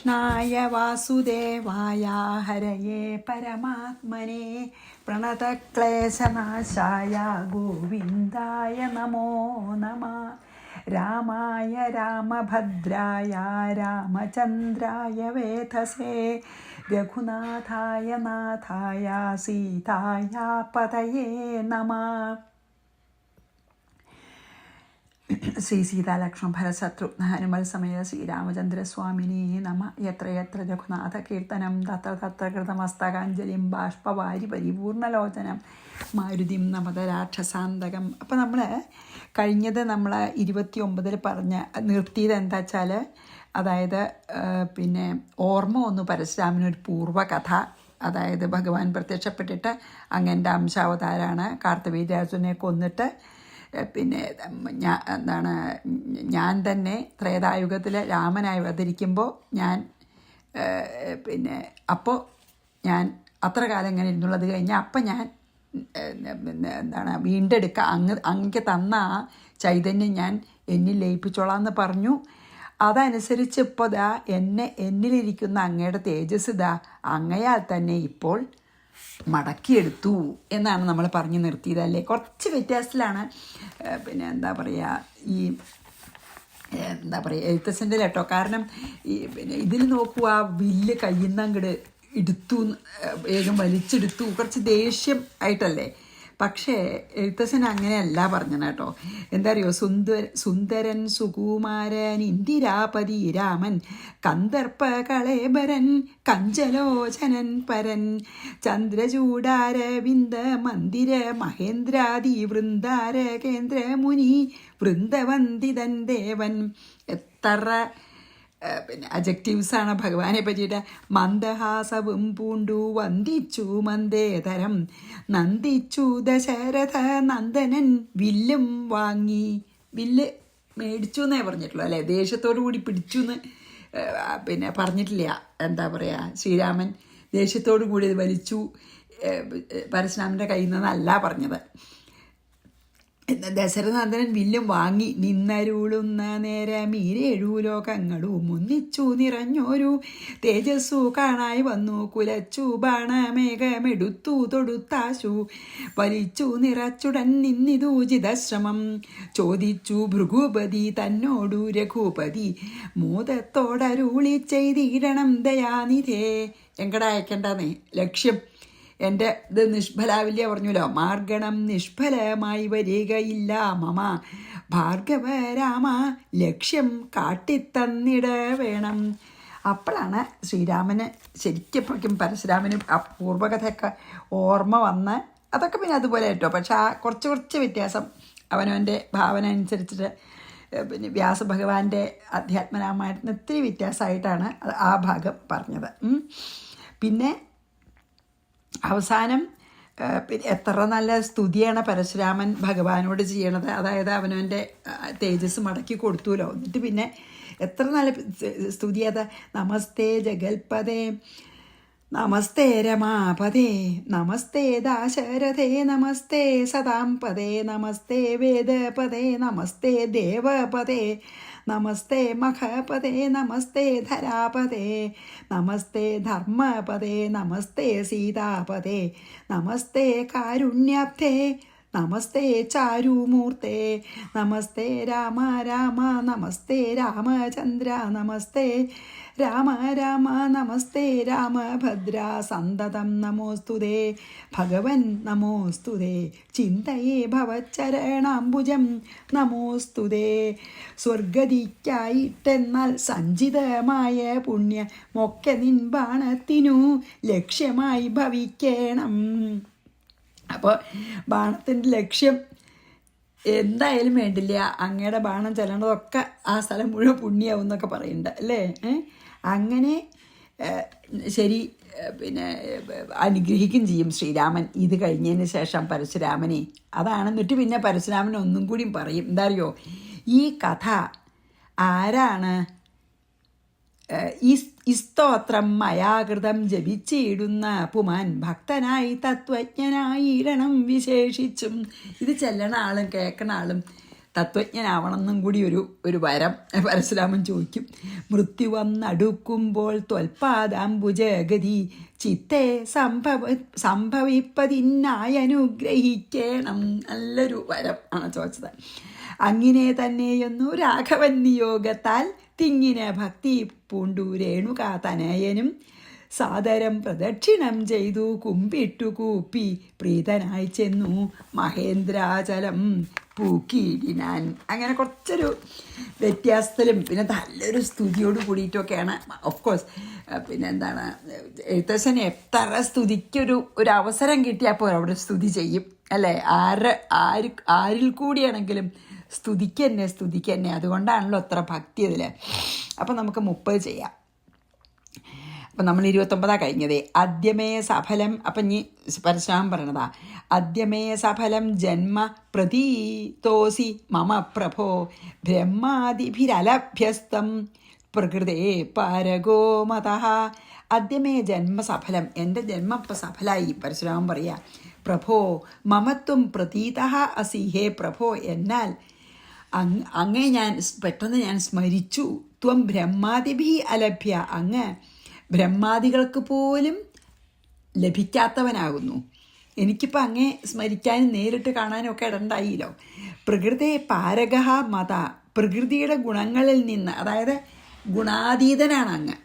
കൃഷ്ണായ വാസുദേവായ ഹരയേ പരമാത്മനെ പ്രണതക്ലേശനാശായ ഗോവിന്ദായ നമോ നമഃ. രാമായ രാമഭദ്രായ രാമചന്ദ്രായ വേധസേ രഘുനാഥായ നാഥായ സീതായ പതയേ നമഃ. ശ്രീ സീതാലക്ഷ്മണ ഭരശത്രുഘ്ന ഹനുമൽ സമേത ശ്രീരാമചന്ദ്രസ്വാമിനേ നമ. യത്ര യത്ര രഘുനാഥ കീർത്തനം തത്ര തത്ര കൃതമസ്തകാഞ്ജലിം ബാഷ്പവാരി പരിപൂർണലോചനം മാരുതിം നമത രാക്ഷസാന്തകം. അപ്പോൾ നമ്മൾ കഴിഞ്ഞത് നമ്മൾ 29 പറഞ്ഞ് നിർത്തിയത് എന്താ വെച്ചാൽ, അതായത് പിന്നെ ഓർമ്മ ഒന്ന് പരശുരാമനൊരു പൂർവ്വകഥ. അതായത് ഭഗവാൻ പ്രത്യക്ഷപ്പെട്ടിട്ട് അങ്ങൻ്റെ അംശാവതാരാണ്, കാർത്തവീര്യാർജുനെ കൊന്നിട്ട് പിന്നെ ഞാൻ തന്നെ ത്രേതായുഗത്തിൽ രാമനായി അവതരിക്കുമ്പോൾ അപ്പോൾ ഞാൻ അത്ര കാലം ഇങ്ങനെ ഇരുന്നുള്ളത് കഴിഞ്ഞാൽ അപ്പം ഞാൻ വീണ്ടെടുക്കുക, അങ്ങക്ക് തന്ന ആ ചൈതന്യം ഞാൻ എന്നിൽ ലയിപ്പിച്ചോളാം എന്ന് പറഞ്ഞു. അതനുസരിച്ച് ഇപ്പോൾ എന്നിലിരിക്കുന്ന അങ്ങയുടെ തേജസ് അങ്ങയാൽ തന്നെ ഇപ്പോൾ മടക്കിയെടുത്തു എന്നാണ് നമ്മൾ പറഞ്ഞു നിർത്തിയതല്ലേ. കുറച്ച് വ്യത്യാസത്തിലാണ് പിന്നെ എഴുത്തച്ഛൻ്റെ കേട്ടോ. കാരണം പിന്നെ ഇതിൽ നോക്കൂ, ആ വില്ല് കയ്യിൽ നിന്ന് അങ്ങോട്ട് എടുത്തു, വേഗം വലിച്ചെടുത്തു, കുറച്ച് ദേഷ്യം ആയിട്ടല്ലേ. പക്ഷേ എഴുത്തച്ഛൻ അങ്ങനെയല്ല പറഞ്ഞത് കേട്ടോ. എന്താ അറിയോ, സുന്ദരൻ സുകുമാരൻ ഇന്ദിരാപതി രാമൻ കന്ദർപ്പ കളേബരൻ കഞ്ചലോചനൻ പരൻ ചന്ദ്രചൂടാരവിന്ദ മന്ദിര മഹേന്ദ്രാദി വൃന്ദാര കേന്ദ്രമുനി വൃന്ദവന്ദിതൻ ദേവൻ. എത്ര പിന്നെ അജക്റ്റീവ്സാണ് ഭഗവാനെ പറ്റിയിട്ട്. മന്ദഹാസവും പൂണ്ടു വന്ദിച്ചു മന്ദേതരം നന്ദിച്ചു ദശരഥ നന്ദനൻ വില്ലും വാങ്ങി. വില്ല് മേടിച്ചു എന്നേ പറഞ്ഞിട്ടുള്ളൂ അല്ലേ, ദേഷ്യത്തോടു കൂടി പിടിച്ചു എന്ന് പിന്നെ പറഞ്ഞിട്ടില്ല. എന്താ പറയുക, ശ്രീരാമൻ ദേഷ്യത്തോടു കൂടി വലിച്ചു പരശുരാമൻ്റെ കയ്യിൽ നിന്നല്ല പറഞ്ഞത്. ദശരഥനന്ദനൻ വില്ലും വാങ്ങി നിന്നരുളുന്ന നേരം ഈരേഴു ലോകങ്ങളും ഒന്നിച്ചു നിറഞ്ഞോരു തേജസ്സു കാണായി വന്നു കുലച്ചു ബാണമേഘമെടുത്തു തൊടുത്താശു വലിച്ചു നിറച്ചുടൻ നിന്നിതു ചിതശ്രമം ചോദിച്ചു ഭൃഗുപതി തന്നോടു രഘുപതി മോദത്തോടരുളി ചെയ്തിടണം ദയാനിധേ. എങ്കട അയക്കണ്ടെന്നേ ലക്ഷ്യം എൻ്റെ ഇത് നിഷ്ഫലാവില്ല പറഞ്ഞല്ലോ. മാർഗണം നിഷ്ഫലമായി വരികയില്ല മമ ഭാർഗവരാമ ലക്ഷ്യം കാട്ടിത്തന്നിട വേണം. അപ്പോഴാണ് ശ്രീരാമന് ശരിക്കും പരശുരാമന് ആ പൂർവ്വകഥയൊക്കെ ഓർമ്മ വന്ന്, അതൊക്കെ പിന്നെ അതുപോലെ കേട്ടോ. പക്ഷെ ആ കുറച്ച് വ്യത്യാസം അവനവൻ്റെ ഭാവന അനുസരിച്ചിട്ട് പിന്നെ വ്യാസഭഗവാന്റെ അധ്യാത്മരാമായണത്തിന് ഇത്തിരി വ്യത്യാസമായിട്ടാണ് ആ ഭാഗം പറഞ്ഞത്. പിന്നെ അവസാനം എത്ര നല്ല സ്തുതിയാണ് പരശുരാമൻ ഭഗവാനോട് ചെയ്യണത്. അതായത് അവനവൻ്റെ തേജസ് മടക്കി കൊടുത്തുല്ലോ. എന്നിട്ട് പിന്നെ എത്ര നല്ല സ്തുതി അത്. നമസ്തേ ജഗൽപദേ നമസ്തേ രമാപദേ നമസ്തേ ദാശരഥേ നമസ്തേ സദാംപദേ നമസ്തേ വേദപദേ നമസ്തേ ദേവപദേ നമസ്തേ മഖപദേ നമസ്തേ ധരാപദേ നമസ്തേ ധർമ്മപദേ നമസ്തേ സീതാപദേ നമസ്തേ കാരുണ്യാബ്ധേ നമസ്തേ ചാരുമൂർത്തേ നമസ്തേ രാമ രാമ നമസ്തേ രാമചന്ദ്ര നമസ്തേ രാമ രാമ നമസ്തേ രാമഭദ്ര സന്തതം നമോസ്തുതേ ഭഗവൻ നമോസ്തുതേ ചിന്തയേ ഭവച്ചരണാംബുജം നമോസ്തുതേ. സ്വർഗതിക്കായിട്ടെന്നാൽ സഞ്ചിതമായ പുണ്യമൊക്കെ നിൻ ബാണത്തിനു ലക്ഷ്യമായി ഭവിക്കണം. അപ്പോൾ ബാണത്തിൻ്റെ ലക്ഷ്യം എന്തായാലും വേണ്ടില്ല, അങ്ങയുടെ ബാണം ചെല്ലണതൊക്കെ ആ സ്ഥലം മുഴുവൻ പുണ്യാവും എന്നൊക്കെ പറയുന്നുണ്ട് അല്ലേ. അങ്ങനെ ശരി പിന്നെ അനുഗ്രഹിക്കും ചെയ്യും ശ്രീരാമൻ ഇത് കഴിഞ്ഞതിന് ശേഷം പരശുരാമനെ. അതാണ്. എന്നിട്ട് പിന്നെ പരശുരാമൻ ഒന്നും കൂടി പറയും. എന്താ അറിയോ, ഈ കഥ ആരാണ് ഈ സ്തോത്രം മയാകൃതം ജപിച്ചിടുന്ന പുമാൻ ഭക്തനായി തത്വജ്ഞനായിടണം വിശേഷിച്ചും. ഇത് ചെല്ലണ ആളും കേൾക്കണ ആളും തത്വജ്ഞനാവണമെന്നും കൂടി ഒരു വരം പരശുരാമൻ ചോദിക്കും. മൃത്യു വന്നടുക്കുമ്പോൾ ത്വൽപാദാംബുജഗതി ചിത്തെ സംഭവിപ്പതിനായി അനുഗ്രഹിക്കണം. നല്ലൊരു വരം ആണ് ചോദിച്ചത്. അങ്ങനെ തന്നെയൊന്നു രാഘവൻ നിയോഗത്താൽ തിങ്ങിന ഭക്തി പൂണ്ടു രേണുക തനയനും സാദരം പ്രദക്ഷിണം ചെയ്തു കുമ്പിട്ടു കൂപ്പി പ്രീതനായി ചെന്നു മഹേന്ദ്രാചലം പൂക്കിയിടിനാൻ. അങ്ങനെ കുറച്ചൊരു വ്യത്യാസത്തിലും പിന്നെ നല്ലൊരു സ്തുതിയോട് കൂടിയിട്ടൊക്കെയാണ്. ഓഫ് കോഴ്സ് പിന്നെ എന്താണ്, എഴുത്തച്ഛന് എത്ര സ്തുതിക്കൊരു അവസരം കിട്ടിയാൽ പോലും അവിടെ സ്തുതി ചെയ്യും അല്ലേ? ആരിൽ കൂടിയാണെങ്കിലും സ്തുതിക്കന്നെ. അതുകൊണ്ടാണല്ലോ അത്ര ഭക്തി അതിൽ. അപ്പം നമുക്ക് 30 ചെയ്യാം. അപ്പം നമ്മൾ 29 കഴിഞ്ഞതേ. അദ്യമേ സഫലം, അപ്പം ഇനി പരശുരാമൻ പറയണതാ. അദ്യമേ സഫലം ജന്മ പ്രതീതോസി മമ പ്രഭോ ബ്രഹ്മാദിഭിരലഭ്യസ്തം പ്രകൃതേ പാരഗോ മതഃ. അദ്യമേ ജന്മസഫലം, എൻ്റെ ജന്മം ഇപ്പം സഫലായി. പരശുരാമൻ പറയാ, പ്രഭോ മമത്വം പ്രതീത അസി. ഹേ പ്രഭോ, എന്നാൽ അങ്ങേ ഞാൻ പെട്ടെന്ന് ഞാൻ സ്മരിച്ചു. ത്വം ബ്രഹ്മാദിഭി അലഭ്യ, അങ്ങ് ബ്രഹ്മാദികൾക്ക് പോലും ലഭിക്കാത്തവനാകുന്നു. എനിക്കിപ്പോൾ അങ്ങേ സ്മരിക്കാനും നേരിട്ട് കാണാനും ഒക്കെ ഇടണ്ടായില്ലോ. പ്രകൃതേ പാരഗഹ മത, പ്രകൃതിയുടെ ഗുണങ്ങളിൽ നിന്ന്, അതായത് ഗുണാതീതനാണ് അങ്ങ്.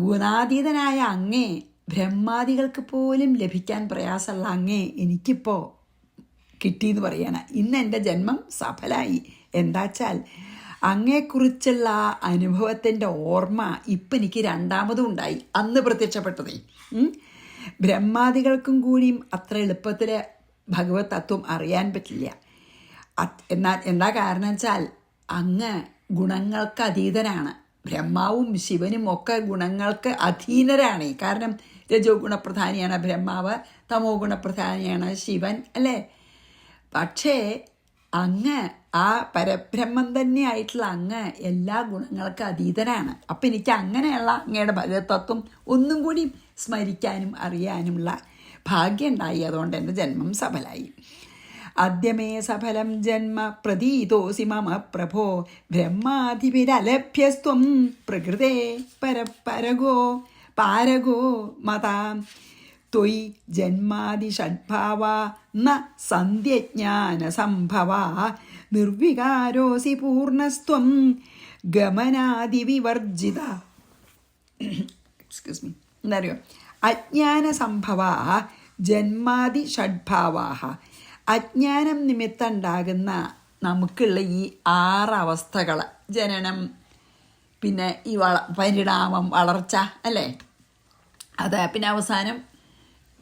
ഗുണാതീതനായ അങ്ങേ ബ്രഹ്മാദികൾക്ക് പോലും ലഭിക്കാൻ പ്രയാസമുള്ള അങ്ങേ എനിക്കിപ്പോൾ കിട്ടിയെന്ന് പറയാണ്. ഇന്ന് എൻ്റെ ജന്മം സഫലായി. എന്താച്ചാൽ അങ്ങയെക്കുറിച്ചുള്ള അനുഭവത്തിൻ്റെ ഓർമ്മ ഇപ്പം എനിക്ക് രണ്ടാമതും ഉണ്ടായി. അന്ന് പ്രത്യക്ഷപ്പെട്ടതേ. ബ്രഹ്മാദികൾക്കും കൂടിയും അത്ര എളുപ്പത്തിൽ ഭഗവത് തത്വം അറിയാൻ പറ്റില്ല. എന്നാൽ എന്താ കാരണം വെച്ചാൽ അങ്ങ് ഗുണങ്ങൾക്ക് അതീതനാണ്. ബ്രഹ്മാവും ശിവനും ഒക്കെ ഗുണങ്ങൾക്ക് അധീനരാണ്. കാരണം രജോ ഗുണപ്രധാനിയാണ് ബ്രഹ്മാവ്, തമോ ഗുണപ്രധാനിയാണ് ശിവൻ അല്ലേ? പക്ഷേ അങ്ങ് ആ പരബ്രഹ്മം തന്നെയായിട്ടുള്ള അങ്ങ് എല്ലാ ഗുണങ്ങൾക്ക് അതീതനാണ്. അപ്പം എനിക്ക് അങ്ങനെയുള്ള അങ്ങയുടെ ഭഗവതത്വം ഒന്നും കൂടി സ്മരിക്കാനും അറിയാനുമുള്ള ഭാഗ്യം ഉണ്ടായി. അതുകൊണ്ട് എൻ്റെ ജന്മം സഫലായി. അദ്യമേ സഫലം ജന്മ പ്രതീതോസി മമ പ്രഭോ ബ്രഹ്മാധിപിരലഭ്യസ്ത്വം പ്രകൃതേ പാരഗോ മതാം ത്വയി ജന്മാദിഷഡ്ഭാവ ന സന്ധ്യജ്ഞാനസംഭവ നിർവികാരോസി പൂർണ്ണസ്ത്വം ഗമനാദിവിവർജിത. എക്സ്ക്യൂസ് മീ, എന്താ അറിയോ? അജ്ഞാനസംഭവ ജന്മാദിഷഡ്ഭാവാ. അജ്ഞാനം നിമിത്തം ഉണ്ടാകുന്ന നമുക്കുള്ള ഈ 6 അവസ്ഥകൾ, ജനനം, പിന്നെ ഈ പരിണാമം, വളർച്ച അല്ലേ, അത് പിന്നെ അവസാനം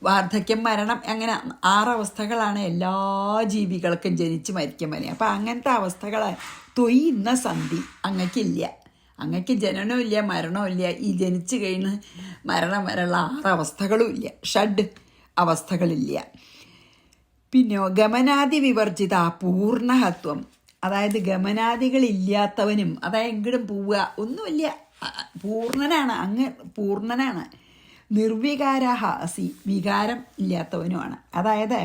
വാർദ്ധക്യം, മരണം, അങ്ങനെ 6 അവസ്ഥകളാണ് എല്ലാ ജീവികൾക്കും ജനിച്ച് മരിക്കാൻ വരെ. അപ്പം അങ്ങനത്തെ അവസ്ഥകൾ തൊയ്യുന്ന സന്ധി അങ്ങക്കില്ല. അങ്ങക്ക് ജനനവും ഇല്ല, മരണവും ഇല്ല. ഈ ജനിച്ച് കഴിഞ്ഞ് മരണം വരെയുള്ള 6 അവസ്ഥകളും ഇല്ല, ഷഡ് അവസ്ഥകളില്ല. പിന്നെയോ ഗമനാദി വിവർജിത പൂർണ്ണഹത്വം, അതായത് ഗമനാദികളില്ലാത്തവനും, അതായത് എങ്കിലും പോവുക ഒന്നുമില്ല, പൂർണ്ണനാണ് അങ്ങ്, പൂർണ്ണനാണ്. നിർവികാരഹ അസി, വികാരം ഇല്ലാത്തവനുമാണ്. അതായത്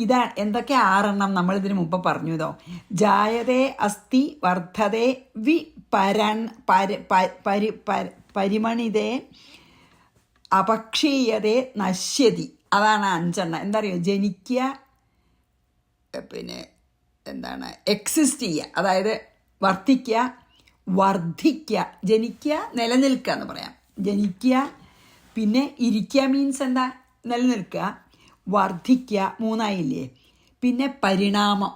ഇതാ എന്തൊക്കെ 6 നമ്മളിതിന് മുമ്പ് പറഞ്ഞതോ. ജായതേ അസ്തി വർദ്ധതേ പരിമണിതേ അപക്ഷീയതേ നശ്യതി. അതാണ് 5. എന്താ പറയുക? ജനിക്കുക, പിന്നെ എന്താണ് എക്സിസ്റ്റ് ചെയ്യുക, അതായത് വർദ്ധിക്കുക, വർദ്ധിക്കുക. ജനിക്കുക, നിലനിൽക്കുക എന്ന് പറയാം. ജനിക്കുക, പിന്നെ ഇരിക്കുക മീൻസ് എന്താ? നിലനിൽക്കുക. വർദ്ധിക്കുക 3 ആയില്ലേ. പിന്നെ പരിണാമം,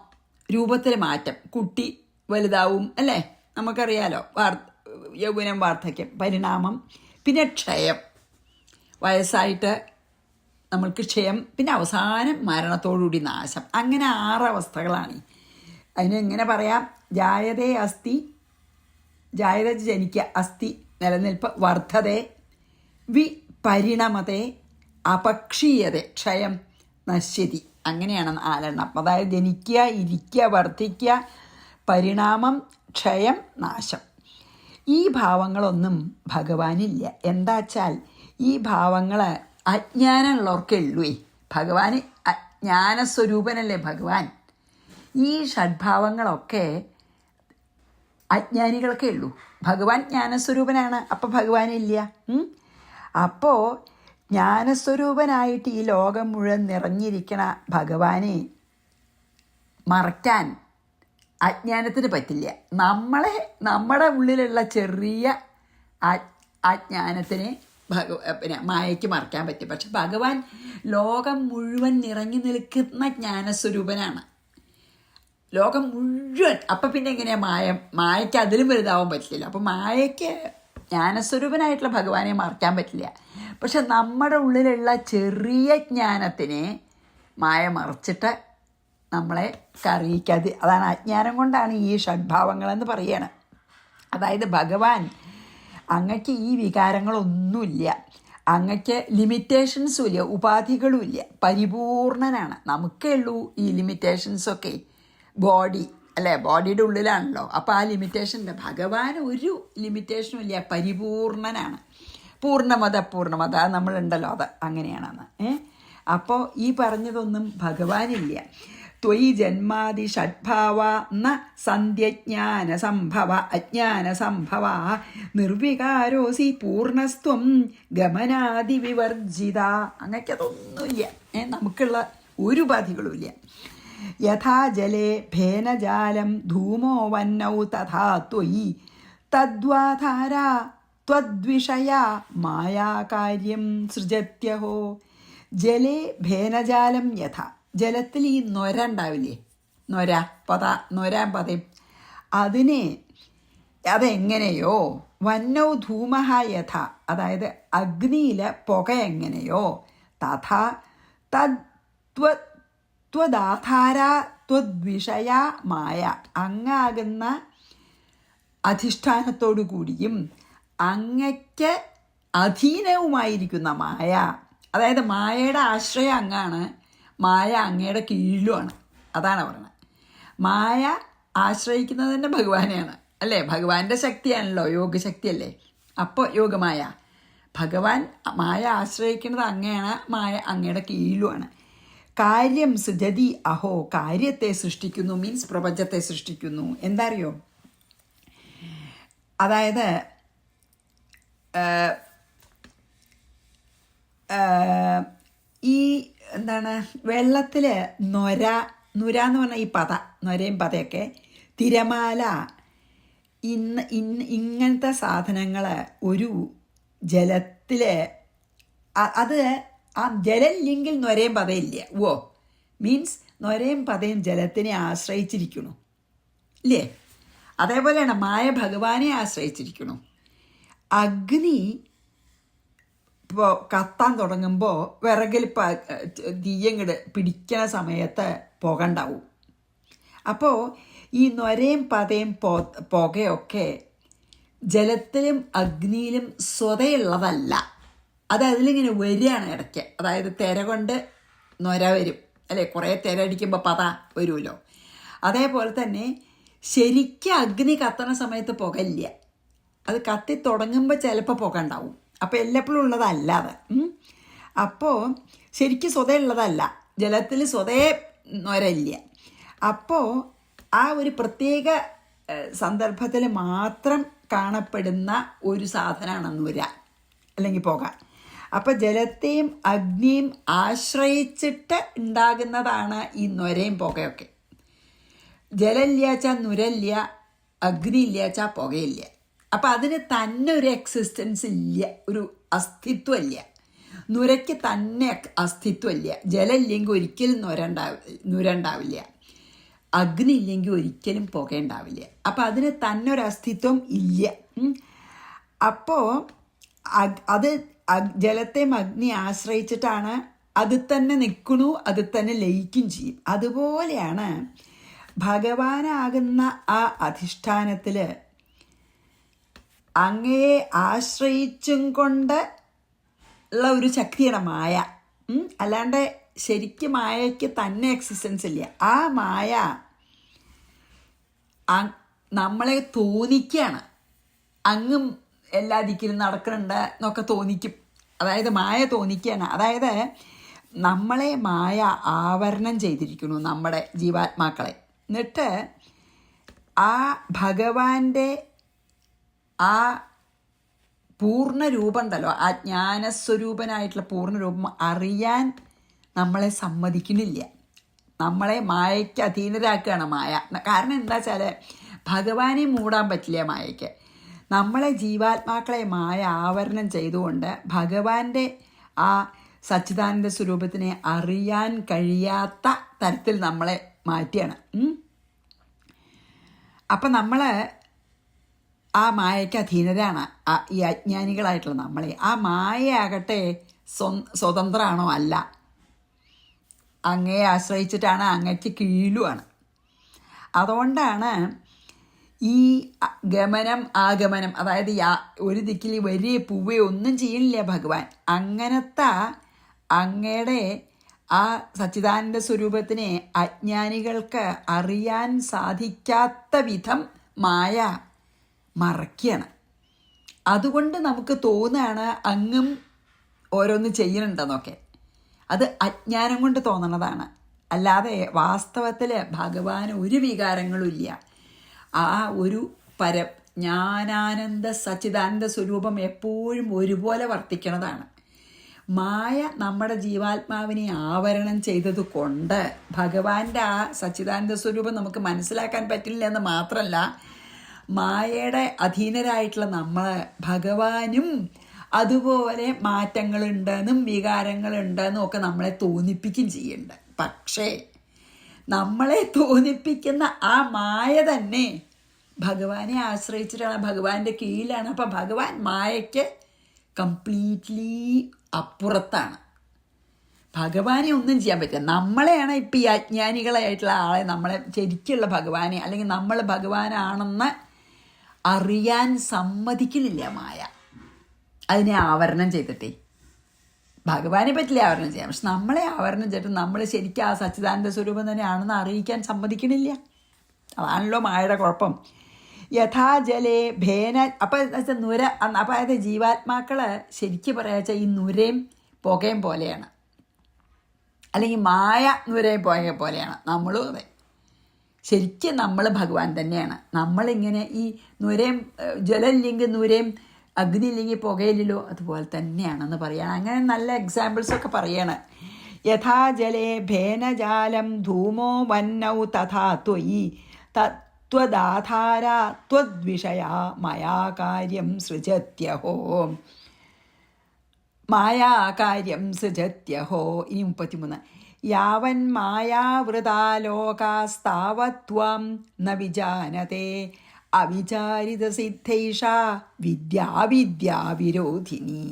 രൂപത്തിൽ മാറ്റം, കുട്ടി വലുതാവും അല്ലേ, നമുക്കറിയാലോ. യൗവനം, വാർദ്ധക്യം, പരിണാമം. പിന്നെ ക്ഷയം, വയസ്സായിട്ട് നമ്മൾക്ക് ക്ഷയം. പിന്നെ അവസാനം മരണത്തോടുകൂടി നാശം. അങ്ങനെ 6 അവസ്ഥകളാണ്. അതിന് എങ്ങനെ പറയാം? ജായതേ അസ്തി, ജായത ജനിക്കുക, അസ്ഥി നിലനിൽപ്പ്, വർദ്ധതേ, പരിണമതേ, അപക്ഷീയത ക്ഷയം, നശ്യതി. അങ്ങനെയാണ് 4. അതായത് ജനിക്കുക, ഇരിക്കുക, വർദ്ധിക്കുക, പരിണാമം, ക്ഷയം, നാശം. ഈ ഭാവങ്ങളൊന്നും ഭഗവാനില്ല. എന്താ വച്ചാൽ ഈ ഭാവങ്ങൾ അജ്ഞാനമുള്ളവർക്കേ ഉള്ളൂ. ഭഗവാന് ജ്ഞാനസ്വരൂപനല്ലേ ഭഗവാൻ. ഈ ഷഡ്ഭാവങ്ങളൊക്കെ അജ്ഞാനികളൊക്കെ ഉള്ളൂ. ഭഗവാൻ ജ്ഞാനസ്വരൂപനാണ്, അപ്പം ഭഗവാനില്ല. അപ്പോൾ ജ്ഞാനസ്വരൂപനായിട്ട് ഈ ലോകം മുഴുവൻ നിറഞ്ഞിരിക്കണ ഭഗവാനെ മറയ്ക്കാൻ അജ്ഞാനത്തിന് പറ്റില്ല. നമ്മുടെ ഉള്ളിലുള്ള ചെറിയ അജ്ഞാനത്തിന് പിന്നെ മായയ്ക്ക് മറയ്ക്കാൻ പറ്റും. പക്ഷെ ഭഗവാൻ ലോകം മുഴുവൻ നിറഞ്ഞു നിൽക്കുന്ന ജ്ഞാനസ്വരൂപനാണ്, ലോകം മുഴുവൻ. അപ്പം പിന്നെ എങ്ങനെയാണ് മായയ്ക്ക് അതിലും വലുതാവാൻ പറ്റില്ല. അപ്പം മായയ്ക്ക് ജ്ഞാനസ്വരൂപനായിട്ടുള്ള ഭഗവാനെ മറയ്ക്കാൻ പറ്റില്ല. പക്ഷെ നമ്മുടെ ഉള്ളിലുള്ള ചെറിയ ജ്ഞാനത്തിനെ മായ മറച്ചിട്ട് നമ്മളെ അറിയിക്കാതെ, അതാണ് അജ്ഞാനം കൊണ്ടാണ് ഈ ഷഡ്ഭാവങ്ങളെന്ന് പറയുകയാണ്. അതായത് ഭഗവാൻ അങ്ങക്ക് ഈ വികാരങ്ങളൊന്നുമില്ല, അങ്ങക്ക് ലിമിറ്റേഷൻസും ഇല്ല, ഉപാധികളും ഇല്ല, പരിപൂർണനാണ്. നമുക്കേ ഉള്ളൂ ഈ ലിമിറ്റേഷൻസൊക്കെ. ബോഡി അല്ലേ, ബോഡിയുടെ ഉള്ളിലാണല്ലോ. അപ്പോൾ ആ ലിമിറ്റേഷൻ്റെ ഭഗവാൻ ഒരു ലിമിറ്റേഷനും ഇല്ല, പരിപൂർണനാണ്. പൂർണ്ണമത നമ്മളുണ്ടല്ലോ, അത് അങ്ങനെയാണെന്ന്. അപ്പോൾ ഈ പറഞ്ഞതൊന്നും ഭഗവാനില്ല. ത്വയി ജന്മാദി ഷഡ്ഭാവ ന സന്ധ്യജ്ഞാന സംഭവ അജ്ഞാന സംഭവ നിർവികാരോസി പൂർണ്ണസ്ത്വം ഗമനാദി വിവർജിത. അങ്ങക്ക് അതൊന്നുമില്ല, നമുക്കുള്ള ഒരു ഉപാധികളുമില്ല. യഥാ ജലേ ഭേനജാലം ധൂമോ വന്നൗ തഥാ ത്വയി തദ്വാധാര ത്വദ്വിഷയ മായാകാര്യം സൃജത്യഹോ. ജലേ ഭേനജാലം യഥ, ജലത്തിൽ ഈ നൊര ഉണ്ടാവില്ലേ, നൊരാൻ പതയും, അതെങ്ങനെയോ വന്നൗ ധൂമഹ യഥ, അതായത് അഗ്നിയിലെ പുക എങ്ങനെയോ, തഥാ ത്വദാധാര ത്വദ്വിഷയ മായ, അങ്ങാകുന്ന അധിഷ്ഠാനത്തോടു കൂടിയും അങ്ങയ്ക്ക് അധീനവുമായിരിക്കുന്ന മായ, അതായത് മായയുടെ ആശ്രയം അങ്ങാണ്, മായ അങ്ങയുടെ കീഴിലുമാണ്. അതാണ് പറയുന്നത്. മായ ആശ്രയിക്കുന്നത് തന്നെ ഭഗവാനെയാണ് അല്ലേ, ഭഗവാന്റെ ശക്തിയാണല്ലോ, യോഗശക്തിയല്ലേ. അപ്പോൾ യോഗമായ ഭഗവാൻ മായ ആശ്രയിക്കുന്നത് അങ്ങയാണ്, മായ അങ്ങയുടെ കീഴിലുമാണ്. കാര്യം സൃജതി അഹോ, കാര്യത്തെ സൃഷ്ടിക്കുന്നു, മീൻസ് പ്രപഞ്ചത്തെ സൃഷ്ടിക്കുന്നു. എന്താ അറിയോ, അതായത് ഈ എന്താണ്, വെള്ളത്തിൽ നുര എന്ന് പറഞ്ഞാൽ ഈ നൊരയും പതയൊക്കെ, തിരമാല, ഇങ്ങനത്തെ സാധനങ്ങൾ ഒരു ജലത്തിൽ, അത് ആ ജലമില്ലെങ്കിൽ നൊരയും പതയില്ല. മീൻസ് നൊരയും പതയും ജലത്തിനെ ആശ്രയിച്ചിരിക്കണു ഇല്ലേ. അതേപോലെയാണ് മായ ഭഗവാനെ ആശ്രയിച്ചിരിക്കണു. അഗ്നി ഇപ്പോൾ കത്താൻ തുടങ്ങുമ്പോൾ വിറകിൽ തീയങ്ങട് പിടിക്കണ സമയത്ത് പുക ഉണ്ടാവും. അപ്പോൾ ഈ നൊരയും പതയും പുകയൊക്കെ ജലത്തിലും അഗ്നിയിലും സ്വതയുള്ളതല്ല, അത് അതിലിങ്ങനെ വരികയാണ് ഇടയ്ക്ക്. അതായത് തിര കൊണ്ട് നൊര വരും അല്ലേ, കുറേ തിര അടിക്കുമ്പോൾ പത വരുമല്ലോ. അതേപോലെ തന്നെ ശരിക്കും അഗ്നി കത്തണ സമയത്ത് പുകയില്ല, അത് കത്തി തുടങ്ങുമ്പോൾ ചിലപ്പോൾ പുക ഉണ്ടാവും. അപ്പോൾ എല്ലപ്പോഴും ഉള്ളതല്ലാതെ. അപ്പോൾ ശരിക്കും സ്വതയുള്ളതല്ല, ജലത്തിൽ സ്വതേ നൊരയില്ല. അപ്പോൾ ആ ഒരു പ്രത്യേക സന്ദർഭത്തിൽ മാത്രം കാണപ്പെടുന്ന ഒരു സാധനമാണ് നുര അല്ലെങ്കിൽ പുക. അപ്പോൾ ജലത്തെയും അഗ്നിയും ആശ്രയിച്ചിട്ട് ഉണ്ടാകുന്നതാണ് ഈ നൊരയും പുകയൊക്കെ. ജലമില്ലാച്ചാൽ നുരയില്ല, അഗ്നി ഇല്ലാച്ചാൽ പുകയില്ല. അപ്പം അതിന് തന്നെ ഒരു എക്സിസ്റ്റൻസ് ഇല്ല, ഒരു അസ്തിത്വമില്ല. നുരയ്ക്ക് തന്നെ അസ്തിത്വമില്ല. ജലം ഇല്ലെങ്കിൽ ഒരിക്കലും നുര ഉണ്ടാവില്ല, അഗ്നി ഇല്ലെങ്കിൽ ഒരിക്കലും പുക ഉണ്ടാവില്ല. അപ്പം അതിന് തന്നെ ഒരു അസ്തിത്വം ഇല്ല. അപ്പോൾ അത് ജലത്തെയും അഗ്നി ആശ്രയിച്ചിട്ടാണ്, അത് തന്നെ നിൽക്കണു, അത് തന്നെ ലയിക്കും ചെയ്യും. അതുപോലെയാണ് ഭഗവാനാകുന്ന ആ അധിഷ്ഠാനത്തിൽ അങ്ങയെ ആശ്രയിച്ചും കൊണ്ട് ഉള്ള ഒരു ശക്തിയാണ് മായ. അല്ലാണ്ട് ശരിക്കും മായയ്ക്ക് തന്നെ എക്സിസ്റ്റൻസ് ഇല്ല. ആ മായ നമ്മളെ തോന്നിക്കുകയാണ്, അങ്ങും എല്ലാ ദിക്കിലും നടക്കുന്നുണ്ട് എന്നൊക്കെ തോന്നിക്കും. അതായത് മായ തോന്നിക്കുകയാണ്. അതായത് നമ്മളെ മായ ആവരണം ചെയ്തിരിക്കുന്നു, നമ്മുടെ ജീവാത്മാക്കളെ. എന്നിട്ട് ആ ഭഗവാന്റെ ആ പൂർണ്ണരൂപം ഉണ്ടല്ലോ, ആ ജ്ഞാനസ്വരൂപനായിട്ടുള്ള പൂർണ്ണരൂപം അറിയാൻ നമ്മളെ സമ്മതിക്കണില്ല. നമ്മളെ മായയ്ക്ക് അധീനരാക്കുകയാണ് മായ. കാരണം എന്താ വെച്ചാൽ ഭഗവാനെ മൂടാൻ പറ്റില്ല മായയ്ക്ക്. നമ്മളെ ജീവാത്മാക്കളെ മായ ആവരണം ചെയ്തുകൊണ്ട് ഭഗവാന്റെ ആ സച്ചിദാനന്ദ സ്വരൂപത്തിനെ അറിയാൻ കഴിയാത്ത തരത്തിൽ നമ്മളെ മാറ്റിയാണ്. അപ്പം നമ്മൾ ആ മായയ്ക്ക് അധീനരാണ് ഈ അജ്ഞാനികളായിട്ടുള്ള നമ്മളെ. ആ മായയാകട്ടെ സ്വതന്ത്രമാണോ? അല്ല, അങ്ങയെ ആശ്രയിച്ചിട്ടാണ്, അങ്ങയ്ക്ക് കീഴുമാണ്. അതുകൊണ്ടാണ് ഈ ഗമനം ആഗമനം, അതായത് ഒരു ദിക്കിൽ വരിക പോവുകയോ ഒന്നും ചെയ്യണില്ല ഭഗവാൻ. അങ്ങനത്തെ അങ്ങയുടെ ആ സച്ചിദാനന്ദ സ്വരൂപത്തിനെ അജ്ഞാനികൾക്ക് അറിയാൻ സാധിക്കാത്ത വിധം മായ മറയ്ക്കുകയാണ്. അതുകൊണ്ട് നമുക്ക് തോന്നുകയാണ് അങ്ങും ഓരോന്ന് ചെയ്യുന്നുണ്ടെന്നൊക്കെ. അത് അജ്ഞാനം കൊണ്ട് തോന്നണതാണ്. അല്ലാതെ വാസ്തവത്തിൽ ഭഗവാന് ഒരു വികാരങ്ങളും ഇല്ല. ആ ഒരു ജ്ഞാനാനന്ദ സച്ചിദാനന്ദ സ്വരൂപം എപ്പോഴും ഒരുപോലെ വർത്തിക്കണതാണ്. മായ നമ്മുടെ ജീവാത്മാവിനെ ആവരണം ചെയ്തത് കൊണ്ട് ഭഗവാന്റെ ആ സച്ചിദാനന്ദ സ്വരൂപം നമുക്ക് മനസ്സിലാക്കാൻ പറ്റില്ല എന്ന് മാത്രമല്ല, മായയുടെ അധീനരായിട്ടുള്ള നമ്മൾ ഭഗവാനും അതുപോലെ മാറ്റങ്ങളുണ്ടെന്നും വികാരങ്ങളുണ്ടെന്നും ഒക്കെ നമ്മളെ തോന്നിപ്പിക്കുകയും ചെയ്യുന്നുണ്ട്. പക്ഷേ നമ്മളെ തോന്നിപ്പിക്കുന്ന ആ മായ തന്നെ ഭഗവാനെ ആശ്രയിച്ചിട്ടാണ്, ഭഗവാന്റെ കീഴിലാണ്. അപ്പം ഭഗവാൻ മായയ്ക്ക് കംപ്ലീറ്റ്ലി അപ്പുറത്താണ്. ഭഗവാനെ ഒന്നും ചെയ്യാൻ പറ്റില്ല. നമ്മളെയാണ് ഇപ്പം ഈ അജ്ഞാനികളായിട്ടുള്ള ആളെ, നമ്മളെ ശരിക്കുള്ള ഭഗവാനെ അല്ലെങ്കിൽ നമ്മൾ ഭഗവാനാണെന്ന് അറിയാൻ സമ്മതിക്കുന്നില്ല മായ. അതിനെ ആവരണം ചെയ്തിട്ടേ. ഭഗവാനെ പറ്റില്ല ആവരണം ചെയ്യാം, പക്ഷെ നമ്മളെ ആവരണം ചെയ്തിട്ട് നമ്മൾ ശരിക്കും ആ സച്ചിദാനന്ദ സ്വരൂപം തന്നെയാണെന്ന് അറിയിക്കാൻ സമ്മതിക്കണില്ല. അതാണല്ലോ മായയുടെ കുഴപ്പം. യഥാജലേ ഭേന. അപ്പം നുര, അപ്പം അതായത് ജീവാത്മാക്കൾ ശരിക്കും പറയാച്ചാൽ ഈ നുരയും പുകയും പോലെയാണ്, അല്ലെങ്കിൽ മായ നുരയും പുകയും പോലെയാണ്. നമ്മളും അതെ, ശരിക്കും നമ്മൾ ഭഗവാൻ തന്നെയാണ്. നമ്മളിങ്ങനെ ഈ നുരയും ജലമില്ലെങ്കിൽ നുരയും അഗ്നി ഇല്ലെങ്കിൽ പുകയില്ലല്ലോ, അതുപോലെ തന്നെയാണെന്ന് പറയാണ്. അങ്ങനെ നല്ല എക്സാമ്പിൾസൊക്കെ പറയാണ്. യഥാ ജലേ ഭേനജാലം ധൂമോ വന്നൗ തഥാ ത്വയി തത്വദാധാര ത്വദ്വിഷയാ മയാകാര്യം സൃജത്യഹോ മായാകാര്യം സൃജത്യഹോ. ഇനി 33. യാവൻ മായാവൃതാലോകാസ്താവത്വം ന വിജാനത്തെ അവിചാരിതസിദ്ധൈഷ വിദ്യാവിദ്യാവിരോധിനി.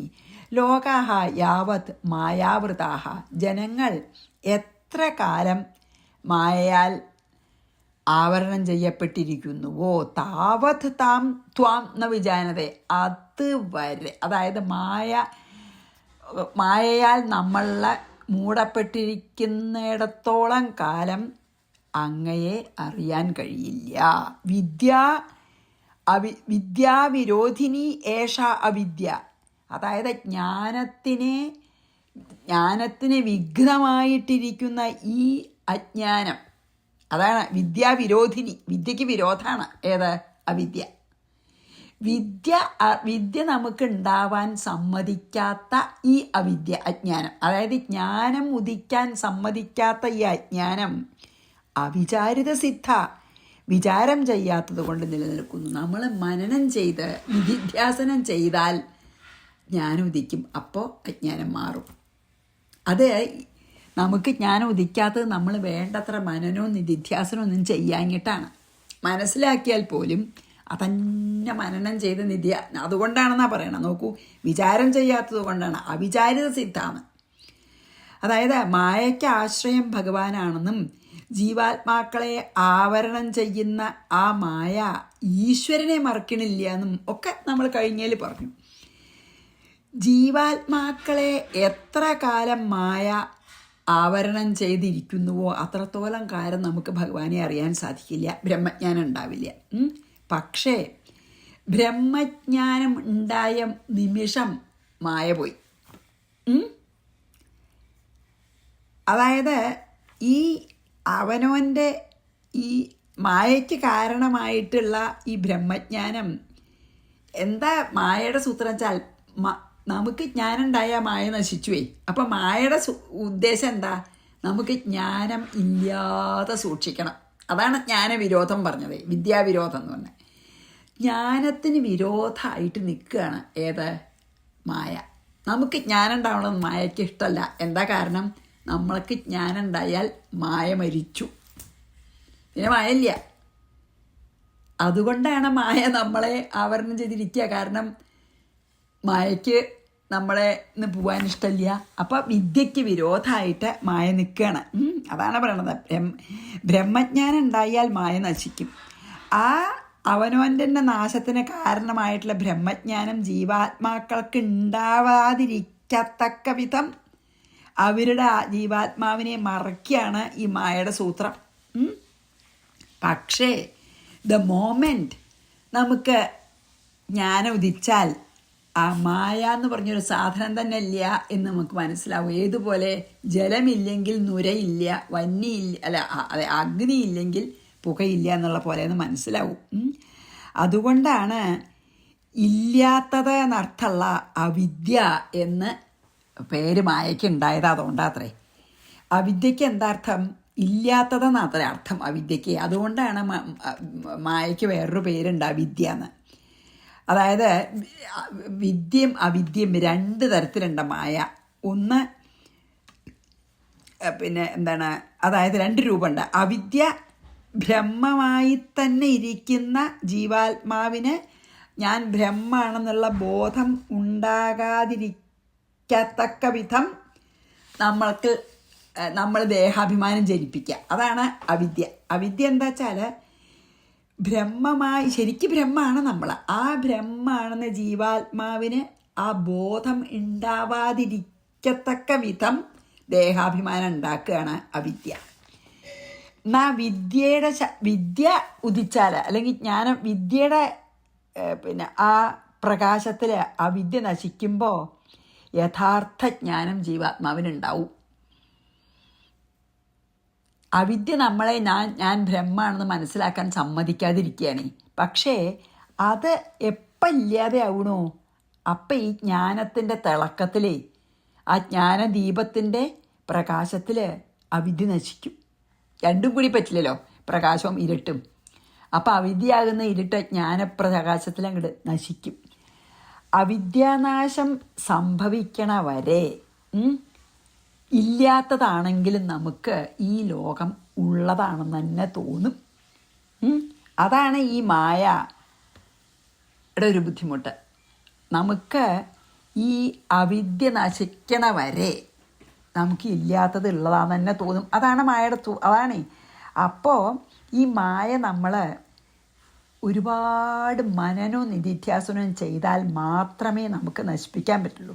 ലോകാഹ യാവത് മായാവൃതാഹ. ജനങ്ങൾ എത്ര കാലം മായയാൽ ആവരണം ചെയ്യപ്പെട്ടിരിക്കുന്നുവോ താവത് താം ത്വാം ന വിജാനതേ. അതുവരെ, അതായത് മായയാൽ നമ്മളെ മൂടപ്പെട്ടിരിക്കുന്നിടത്തോളം കാലം അങ്ങയെ അറിയാൻ കഴിയില്ല. വിദ്യാവിരോധിനി ഏഷ അവിദ്യ. അതായത് ജ്ഞാനത്തിന് വിഘ്നമായിട്ടിരിക്കുന്ന ഈ അജ്ഞാനം, അതാണ് വിദ്യാവിരോധിനി. വിദ്യയ്ക്ക് വിരോധമാണ് ഏത്? അവിദ്യ. വിദ്യ നമുക്ക് ഉണ്ടാവാൻ സമ്മതിക്കാത്ത ഈ അവിദ്യ, അജ്ഞാനം, അതായത് ജ്ഞാനം ഉദിക്കാൻ സമ്മതിക്കാത്ത ഈ അജ്ഞാനം അവിചാരിത സിദ്ധ, വിചാരം ചെയ്യാത്തത് കൊണ്ട് നിലനിൽക്കുന്നു. നമ്മൾ മനനം ചെയ്ത് നിധിധ്യാസനം ചെയ്താൽ ജ്ഞാനം ഉദിക്കും, അപ്പോൾ അജ്ഞാനം മാറും. അത് നമുക്ക് ജ്ഞാനം ഉദിക്കാത്തത് നമ്മൾ വേണ്ടത്ര മനനവും നിധിധ്യാസനവും ഒന്നും ചെയ്യാഞ്ഞിട്ടാണ്. മനസ്സിലാക്കിയാൽ പോലും അതന്നെ മനനം ചെയ്ത് അതുകൊണ്ടാണെന്നാണ് പറയണം. നോക്കൂ, വിചാരം ചെയ്യാത്തത് കൊണ്ടാണ്, അവിചാരിത സിദ്ധാണ്. അതായത് മായയ്ക്ക് ആശ്രയം ഭഗവാനാണെന്നും ജീവാത്മാക്കളെ ആവരണം ചെയ്യുന്ന ആ മായ ഈശ്വരനെ മറക്കണില്ല എന്നും ഒക്കെ നമ്മൾ കഴിഞ്ഞാൽ പറഞ്ഞു. ജീവാത്മാക്കളെ എത്ര കാലം മായ ആവരണം ചെയ്തിരിക്കുന്നുവോ അത്രത്തോളം കാലം നമുക്ക് ഭഗവാനെ അറിയാൻ സാധിക്കില്ല, ബ്രഹ്മജ്ഞാനം ഉണ്ടാവില്ല. പക്ഷേ ബ്രഹ്മജ്ഞാനം ഉണ്ടായ നിമിഷം മായ പോയി. അതായത് ഈ അവനവൻ്റെ ഈ മായയ്ക്ക് കാരണമായിട്ടുള്ള ഈ ബ്രഹ്മജ്ഞാനം എന്താ മായയുടെ സൂത്രം വെച്ചാൽ നമുക്ക് ജ്ഞാനം ഉണ്ടായാൽ മായ നശിച്ചുവേ. അപ്പം മായയുടെ ഉദ്ദേശം എന്താ? നമുക്ക് ജ്ഞാനം ഇല്ലാതെ സൂക്ഷിക്കണം. അതാണ് ജ്ഞാനവിരോധം പറഞ്ഞത്, വിദ്യാവിരോധം എന്ന് പറഞ്ഞത്. ജ്ഞാനത്തിന് വിരോധമായിട്ട് നിൽക്കുകയാണ് ഏത്? മായ. നമുക്ക് ജ്ഞാനം ഉണ്ടാവണമെന്ന് മായയ്ക്ക് ഇഷ്ടമല്ല. എന്താ കാരണം? നമ്മൾക്ക് ജ്ഞാനം ഉണ്ടായാൽ മായ മരിച്ചു, പിന്നെ മായ ഇല്ല. അതുകൊണ്ടാണ് മായ നമ്മളെ ആവരണം ചെയ്തിരിക്കുക. കാരണം മായയ്ക്ക് നമ്മളെ ഇന്ന് പോകാൻ ഇഷ്ടമില്ല. അപ്പം വിദ്യയ്ക്ക് വിരോധമായിട്ട് മായ നിൽക്കുകയാണ്. അതാണ് പറയണത്. ബ്രഹ്മജ്ഞാനം ഉണ്ടായാൽ മായ നശിക്കും. ആ അവനവൻ്റെ തന്നെ നാശത്തിന് കാരണമായിട്ടുള്ള ബ്രഹ്മജ്ഞാനം ജീവാത്മാക്കൾക്ക് ഉണ്ടാവാതിരിക്കത്തക്ക വിധം അവരുടെ ജീവാത്മാവിനെ മറയ്ക്കുകയാണ് ഈ മായയുടെ സൂത്രം. പക്ഷേ ദ മോമെൻറ്റ് നമുക്ക് ജ്ഞാനം ഉദിച്ചാൽ ആ മായ എന്ന് പറഞ്ഞൊരു സാധനം തന്നെ ഇല്ല എന്ന് നമുക്ക് മനസ്സിലാവും. ഏതുപോലെ ജലമില്ലെങ്കിൽ നുരയില്ല, വന്നിയില്ല, അതെ അഗ്നിയില്ലെങ്കിൽ പുകയില്ല എന്നുള്ള പോലെ എന്ന് മനസ്സിലാവും. അതുകൊണ്ടാണ് ഇല്ലാത്തത് എന്നർത്ഥമുള്ള അവിദ്യ എന്ന് പേര് മായയ്ക്ക് ഉണ്ടായത്. അതുകൊണ്ടാത്രേ. അവിദ്യയ്ക്ക് എന്താ അർത്ഥം? ഇല്ലാത്തതെന്നത്രേ അർത്ഥം അവിദ്യയ്ക്ക്. അതുകൊണ്ടാണ് മായയ്ക്ക് വേറൊരു പേരുണ്ട് അവിദ്യ എന്ന്. അതായത് വിദ്യയും അവിദ്യയും രണ്ട് തരത്തിലുണ്ട് മായ. ഒന്ന് പിന്നെ എന്താണ്, അതായത് രണ്ട് രൂപമുണ്ട്. അവിദ്യ ബ്രഹ്മമായി തന്നെ ഇരിക്കുന്ന ജീവാത്മാവിന് ഞാൻ ബ്രഹ്മാണെന്നുള്ള ബോധം ഉണ്ടാകാതിരിക്കത്തക്ക വിധം നമ്മൾ ദേഹാഭിമാനം ജനിപ്പിക്കുക. അതാണ് അവിദ്യ. അവിദ്യ എന്താ വെച്ചാൽ ബ്രഹ്മമായി, ശരിക്കും ബ്രഹ്മമാണ് നമ്മൾ. ആ ബ്രഹ്മാണെന്ന ജീവാത്മാവിന് ആ ബോധം ഉണ്ടാവാതിരിക്കത്തക്ക വിധം ദേഹാഭിമാനം ഉണ്ടാക്കുകയാണ് അവിദ്യ. എന്നാൽ വിദ്യ ഉദിച്ചാൽ, അല്ലെങ്കിൽ ജ്ഞാനം വിദ്യയുടെ പിന്നെ ആ പ്രകാശത്തിൽ അവിദ്യ നശിക്കുമ്പോൾ യഥാർത്ഥ ജ്ഞാനം ജീവാത്മാവിനുണ്ടാവും. അവിദ്യ നമ്മളെ ഞാൻ ബ്രഹ്മാണെന്ന് മനസ്സിലാക്കാൻ സമ്മതിക്കാതിരിക്കുകയാണ്. പക്ഷേ അത് എപ്പം ഇല്ലാതെ ആവണോ അപ്പം ഈ ജ്ഞാനത്തിൻ്റെ തിളക്കത്തിൽ, ആ ജ്ഞാനദീപത്തിൻ്റെ പ്രകാശത്തിൽ അവിദ്യ നശിക്കും. രണ്ടും കൂടി പറ്റില്ലല്ലോ, പ്രകാശവും ഇരുട്ടും. അപ്പം അവിദ്യയാകുന്ന ഇരുട്ട് ജ്ഞാനപ്രകാശത്തിൽ അങ്ങോട്ട് നശിക്കും. അവിദ്യാനാശം സംഭവിക്കണ വരെ ഇല്ലാത്തതാണെങ്കിലും നമുക്ക് ഈ ലോകം ഉള്ളതാണെന്ന് തന്നെ തോന്നും. അതാണ് ഈ മായയുടെ ഒരു ബുദ്ധിമുട്ട്. നമുക്ക് ഈ അവിദ്യ നശിക്കണ വരെ നമുക്ക് ഇല്ലാത്തത് ഉള്ളതാണെന്ന് തന്നെ തോന്നും. അതാണ് മായയുടെ അതാണ്. അപ്പോൾ ഈ മായ നമ്മൾ ഒരുപാട് മനനവും നിധിധ്യാസനവും ചെയ്താൽ മാത്രമേ നമുക്ക് നശിപ്പിക്കാൻ പറ്റുള്ളൂ.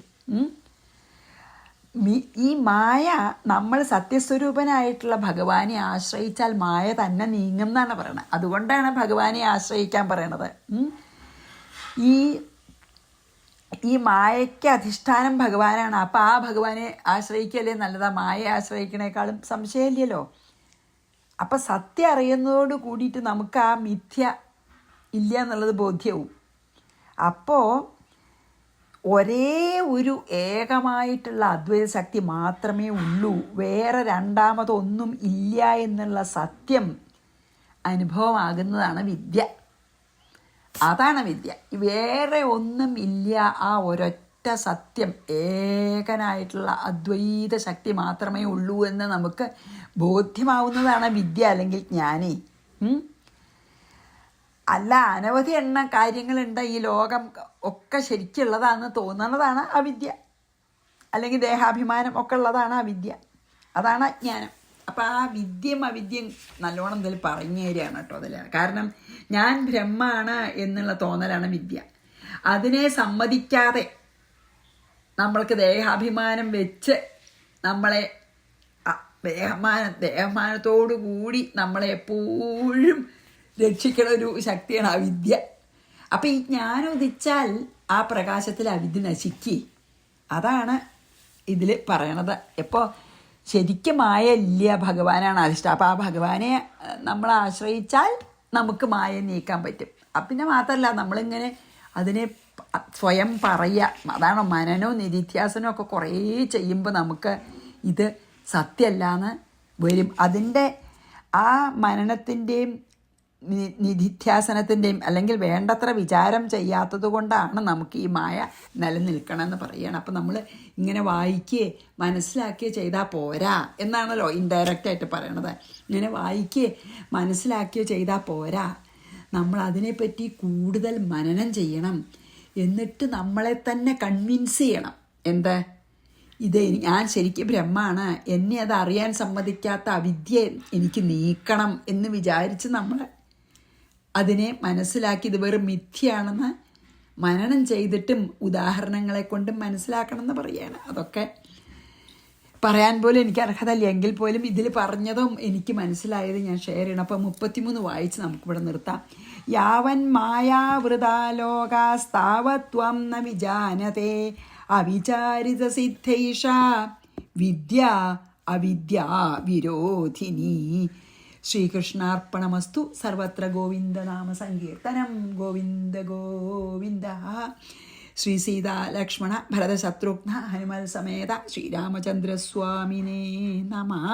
ഈ മായ നമ്മൾ സത്യസ്വരൂപനായിട്ടുള്ള ഭഗവാനെ ആശ്രയിച്ചാൽ മായ തന്നെ നീങ്ങും എന്നാണ് പറയണത്. അതുകൊണ്ടാണ് ഭഗവാനെ ആശ്രയിക്കാൻ പറയണത്. ഈ മായയ്ക്ക് അധിഷ്ഠാനം ഭഗവാനാണ്. അപ്പം ആ ഭഗവാനെ ആശ്രയിക്കല്ലേ നല്ലതാ, മായയെ ആശ്രയിക്കണേക്കാളും സംശയമില്ലല്ലോ. അപ്പം സത്യം അറിയുന്നതോട് കൂടിയിട്ട് നമുക്ക് ആ മിഥ്യ ഇല്ല എന്നുള്ളത് ബോധ്യവും. അപ്പോൾ ഒരേ ഒരു ഏകമായിട്ടുള്ള അദ്വൈത ശക്തി മാത്രമേ ഉള്ളൂ, വേറെ രണ്ടാമതൊന്നും ഇല്ല എന്നുള്ള സത്യം അനുഭവമാകുന്നതാണ് വിദ്യ. അതാണ് വിദ്യ. വേറെ ഒന്നും ഇല്ല, ആ ഒരൊറ്റ സത്യം, ഏകനായിട്ടുള്ള അദ്വൈത ശക്തി മാത്രമേ ഉള്ളൂ എന്ന് നമുക്ക് ബോധ്യമാവുന്നതാണ് വിദ്യ, അല്ലെങ്കിൽ ജ്ഞാനി. അല്ല, അനവധി കാര്യങ്ങളുണ്ട് ഈ ലോകം ഒക്കെ ശരിക്കുള്ളതാണെന്ന് തോന്നുന്നതാണ് അവിദ്യ, അല്ലെങ്കിൽ ദേഹാഭിമാനം ഒക്കെ ഉള്ളതാണ് അവിദ്യ. അതാണ് അജ്ഞാനം. അപ്പം ആ വിദ്യയും അവിദ്യയും നല്ലോണം ഇതിൽ പറഞ്ഞു തരികയാണ് കേട്ടോ. അതിൽ കാരണം ഞാൻ ബ്രഹ്മാണ് എന്നുള്ള തോന്നലാണ് വിദ്യ. അതിനെ സമ്മതിക്കാതെ നമ്മൾക്ക് ദേഹാഭിമാനം വെച്ച് നമ്മളെ ദേഹമാനത്തോടു കൂടി നമ്മളെ എപ്പോഴും രക്ഷിക്കുന്ന ഒരു ശക്തിയാണ് അവിദ്യ. അപ്പം ഈ ജ്ഞാനം ഉദിച്ചാൽ ആ പ്രകാശത്തിൽ അവിദ്യ നശിക്കി. അതാണ് ഇതിൽ പറയണത്. ഇപ്പോൾ ശരിക്കും മായ ഇല്ല, ഭഗവാനാണ് അധിഷ്ഠ. അപ്പോൾ ആ ഭഗവാനെ നമ്മൾ ആശ്രയിച്ചാൽ നമുക്ക് മായ നീക്കാൻ പറ്റും. പിന്നെ മാത്രമല്ല, നമ്മളിങ്ങനെ അതിനെ സ്വയം പറയുക, അതാണ് മനനവും നിധിധ്യാസനവും ഒക്കെ കുറേ ചെയ്യുമ്പോൾ നമുക്ക് ഇത് സത്യമല്ലാന്ന് വരും. അതിൻ്റെ ആ മനനത്തിൻ്റെയും നിധിധ്യാസനത്തിൻ്റെയും അല്ലെങ്കിൽ വേണ്ടത്ര വിചാരം ചെയ്യാത്തത് കൊണ്ടാണ് നമുക്ക് ഈ മായ നിലനിൽക്കണമെന്ന് പറയുകയാണ്. അപ്പം നമ്മൾ ഇങ്ങനെ വായിക്കുകയോ മനസ്സിലാക്കുകയോ ചെയ്താൽ പോരാ എന്നാണല്ലോ ഇൻഡയറക്റ്റായിട്ട് പറയണത്. ഇങ്ങനെ വായിക്കുകയോ മനസ്സിലാക്കുകയോ ചെയ്താൽ പോരാ, നമ്മൾ അതിനെപ്പറ്റി കൂടുതൽ മനനം ചെയ്യണം. എന്നിട്ട് നമ്മളെ തന്നെ കൺവിൻസ് ചെയ്യണം. എന്താ ഇത് ഞാൻ ശരിക്കും ബ്രഹ്മാണ്, എന്നെ അത് അറിയാൻ സമ്മതിക്കാത്ത അവിദ്യ എനിക്ക് നീക്കണം എന്ന് വിചാരിച്ച് നമ്മൾ അതിനെ മനസ്സിലാക്കി ഇത് വെറും മിഥ്യയാണെന്ന് മനനം ചെയ്തിട്ടും ഉദാഹരണങ്ങളെ കൊണ്ടും മനസ്സിലാക്കണമെന്ന് പറയുകയാണ്. അതൊക്കെ പറയാൻ പോലും എനിക്ക് അർഹതല്ല, എങ്കിൽ പോലും ഇതിൽ പറഞ്ഞതും എനിക്ക് മനസ്സിലായത് ഞാൻ ഷെയർ ചെയ്യണം. അപ്പം 33 വായിച്ച് നമുക്കിവിടെ നിർത്താം. യാവൻ മായാവൃതാലോകാസ്താവത്വം ന വിജാനതേ അവിചാരിത സിദ്ധൈഷ വിദ്യ അവിദ്യാ വിരോധിനി. ശ്രീകൃഷ്ണാർപ്പണമസ്തു. സർവത്ര ഗോവിന്ദനാമ സങ്കീർത്തനം. ഗോവിന്ദ ഗോവിന്ദ. ശ്രീ സീതാ ലക്ഷ്മണ ഭരത ശത്രുഘ്ന ഹനുമൽ സമേത ശ്രീരാമചന്ദ്രസ്വാമിനേ നമഃ.